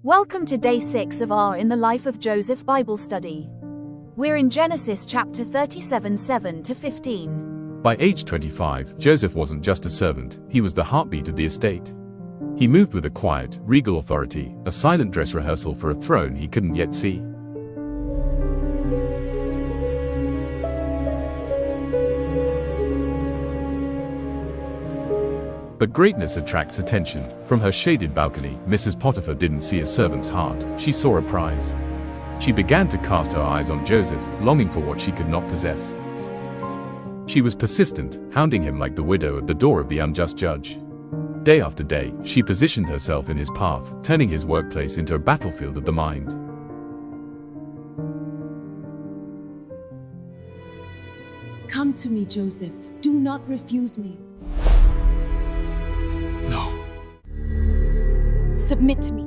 Welcome to day 6 of our In the Life of Joseph Bible study. We're in Genesis chapter 37, 7 to 15. By age 25, Joseph wasn't just a servant, he was the heartbeat of the estate. He moved with a quiet, regal authority, a silent dress rehearsal for a throne he couldn't yet see. But greatness attracts attention. From her shaded balcony, Mrs. Potiphar didn't see a servant's heart, she saw a prize. She began to cast her eyes on Joseph, longing for what she could not possess. She was persistent, hounding him like the widow at the door of the unjust judge. Day after day, she positioned herself in his path, turning his workplace into a battlefield of the mind. Come to me, Joseph. Do not refuse me. No, Submit to me.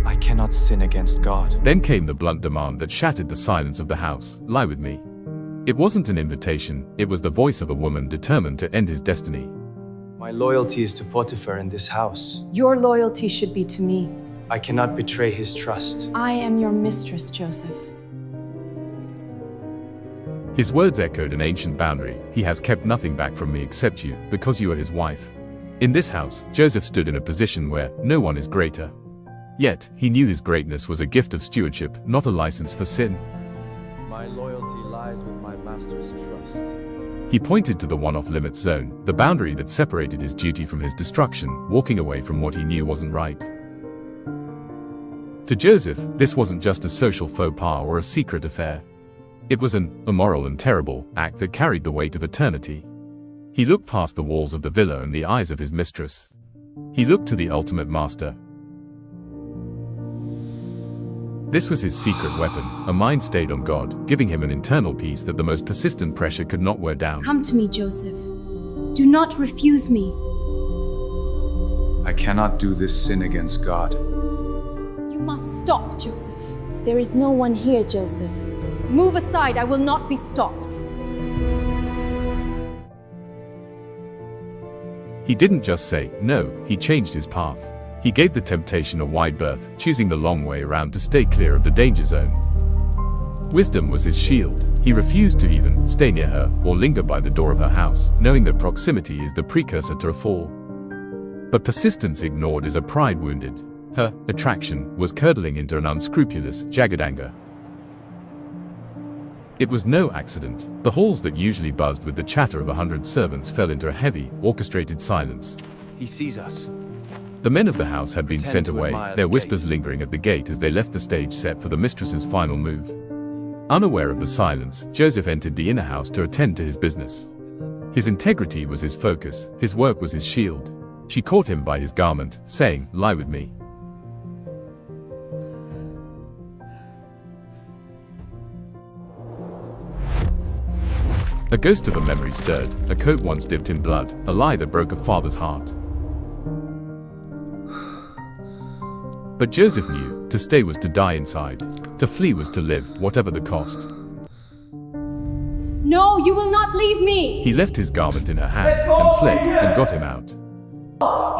I cannot sin against God. Then came the blunt demand that shattered the silence of the house: lie with me. It wasn't an invitation, it was the voice of a woman determined to end his destiny. My loyalty is to Potiphar in this house. Your loyalty should be to me. I cannot betray his trust. I am your mistress, Joseph. His words echoed an ancient boundary: he has kept nothing back from me except you, because you are his wife. In this house, Joseph stood in a position where no one is greater. Yet, he knew his greatness was a gift of stewardship, not a license for sin. My loyalty lies with my master's trust. He pointed to the one-off limits zone, the boundary that separated his duty from his destruction, walking away from what he knew wasn't right. To Joseph, this wasn't just a social faux pas or a secret affair. It was an immoral and terrible act that carried the weight of eternity. He looked past the walls of the villa and the eyes of his mistress. He looked to the ultimate master. This was his secret weapon, a mind stayed on God, giving him an internal peace that the most persistent pressure could not wear down. Come to me, Joseph. Do not refuse me. I cannot do this sin against God. You must stop, Joseph. There is no one here, Joseph. Move aside, I will not be stopped. He didn't just say no, he changed his path. He gave the temptation a wide berth, choosing the long way around to stay clear of the danger zone. Wisdom was his shield. He refused to even stay near her or linger by the door of her house, knowing that proximity is the precursor to a fall. But persistence ignored is a pride wounded. Her attraction was curdling into an unscrupulous, jagged anger. It was no accident. The halls that usually buzzed with the chatter of 100 servants fell into a heavy, orchestrated silence. He sees us. The men of the house had been Pretend sent to away, admire their the whispers gate. lingering at the gate as they left the stage set for the mistress's final move. Unaware of the silence, Joseph entered the inner house to attend to his business. His integrity was his focus, his work was his shield. She caught him by his garment, saying, "Lie with me." A ghost of a memory stirred, a coat once dipped in blood, a lie that broke a father's heart. But Joseph knew, to stay was to die inside. To flee was to live, whatever the cost. No, you will not leave me. He left his garment in her hand, and fled, and got him out.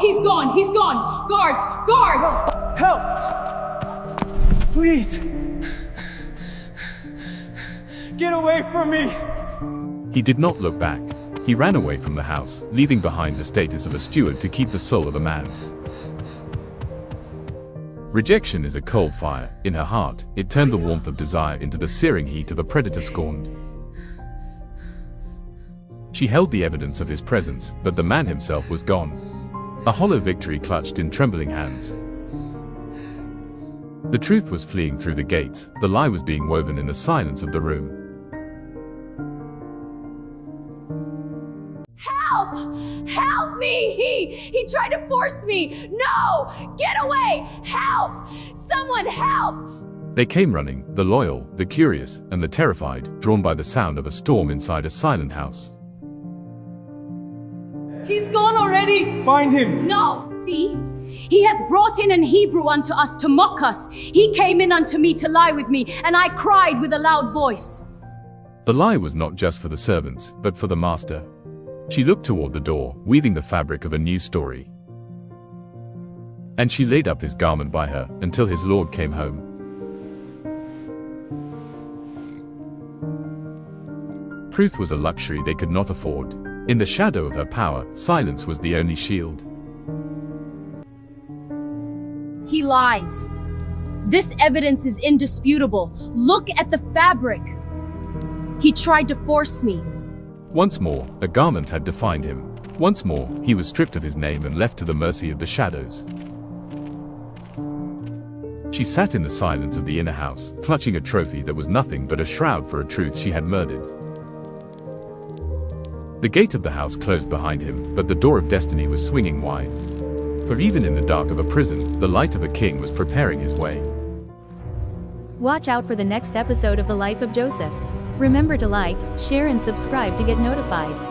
He's gone. He's gone. Guards, guards. Help! Please! Get away from me! He did not look back. He ran away from the house, leaving behind the status of a steward to keep the soul of a man. Rejection is a cold fire. In her heart, it turned the warmth of desire into the searing heat of a predator scorned. She held the evidence of his presence, but the man himself was gone. A hollow victory clutched in trembling hands. The truth was fleeing through the gates, the lie was being woven in the silence of the room. Help! Help me! He tried to force me! No! Get away! Help! Someone help! They came running, the loyal, the curious, and the terrified, drawn by the sound of a storm inside a silent house. He's gone already! Find him! No! See? He hath brought in an Hebrew unto us to mock us. He came in unto me to lie with me, and I cried with a loud voice. The lie was not just for the servants, but for the master. She looked toward the door, weaving the fabric of a new story. And she laid up his garment by her until his lord came home. Truth was a luxury they could not afford. In the shadow of her power, silence was the only shield. He lies. This evidence is indisputable. Look at the fabric. He tried to force me. Once more, a garment had defined him. Once more, he was stripped of his name and left to the mercy of the shadows. She sat in the silence of the inner house, clutching a trophy that was nothing but a shroud for a truth she had murdered. The gate of the house closed behind him, but the door of destiny was swinging wide. For even in the dark of a prison, the light of a king was preparing his way. Watch out for the next episode of The Life of Joseph. Remember to like, share and subscribe to get notified.